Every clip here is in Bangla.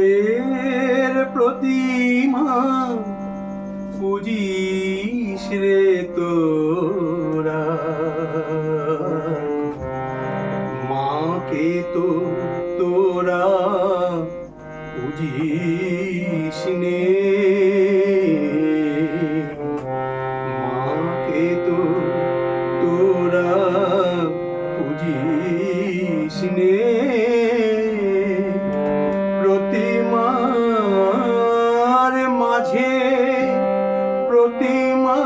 খড়ের প্রতিমা বুঝিস রে তোরা, মাকে তো তোরা বুঝিস নে, মাকে তো তোরা বুঝিস নে। প্রতিমার মাঝে প্রতিমা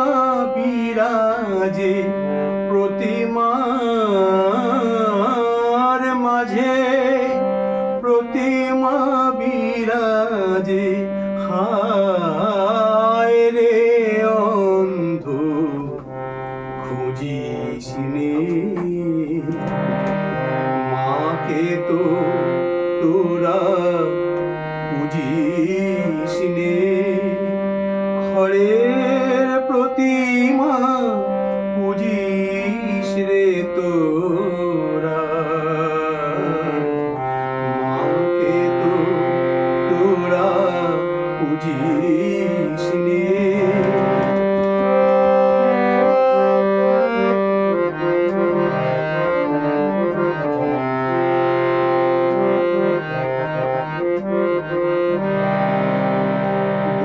বিরাজে, প্রতিমার মাঝে প্রতিমা বিরাজে। হায় রে অন্ধ খুঁজিস নে, মাকে তো তোরা বুঝিস নে। খড়ের প্রতিমা বুঝিস রে তোরা, মাকে তো তোরা বুঝিস নে।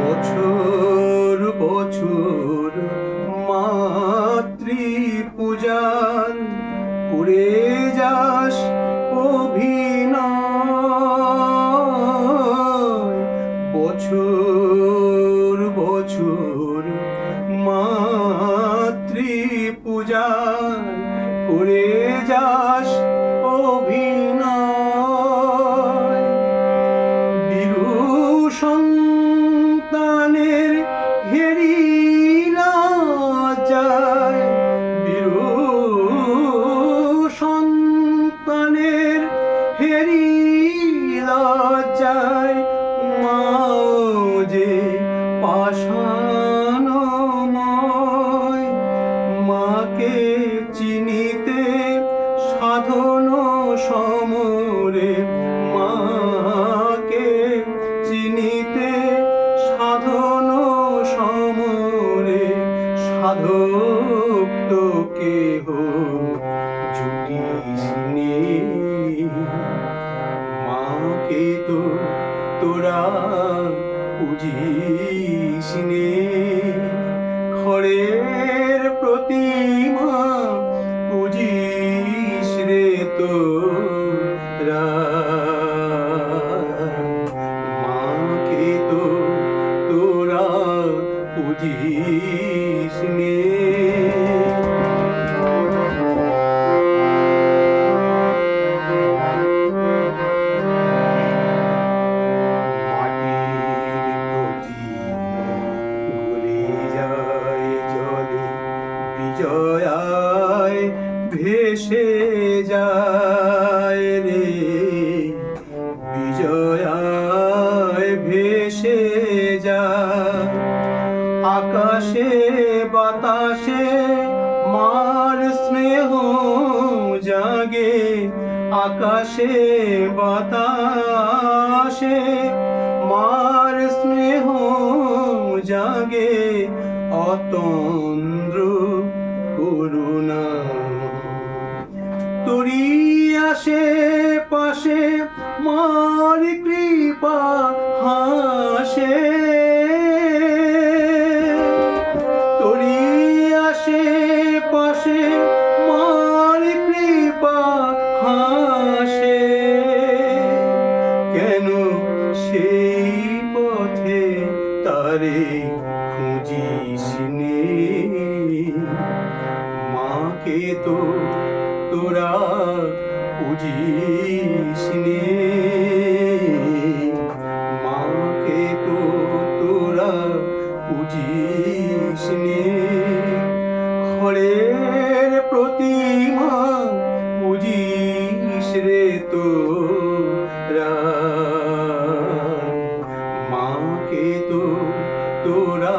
বছর বছর মাতৃ পূজার করে যাস অভিনয়। বছর বছর মাতৃ পূজার করে যাস অভিনয়। বীরু সন্তানের হেরি লজ্জায়, বীরু সন্তানের হেরি লজ্জায়। মাও যে পাষাণময়, মাকে চিনিতে সাধন সমরে, মাকে চিনিতে সাধন সমরে। সাধক তো কেহ জুটিস নে, মাকে তো তোরা বুঝিস নে। খড়ের প্রতিমা বুঝিস রে তোরা, মাকে তো তোরা বুঝিস নে। বিজয়ায় ভেসে যায় রে, বিজয়ায় ভেসে যায়। আকাশে বাতাসে মার স্নেহ জাগে, আকাশে বাতাসে মার স্নেহ জাগে। অতন্দ্র করুণা তোরি আসে পাশে, মার কৃপা হাসে। তোরি আসে পাশে, মার কৃপা হাসে। কেন সেই পথে তারে খুঁজিস নে, মাকে তো তোরা বুঝিস নে, মাকে তো তোরা বুঝিস নে। খড়ের প্রতিমা বুঝিস রে তোরা, মাকে তো তোরা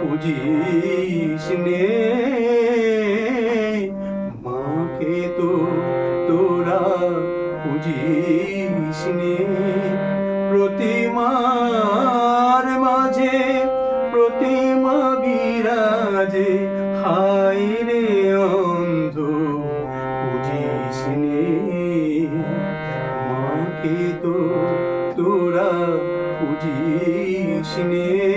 বুঝিস নে, মাকে তো তোরা বুঝিস নে। প্রতিমার মাঝে প্রতিমা বিরাজে, হায় রে অন্ধ বুঝিস নে, মাকে তো তোরা বুঝিস নে।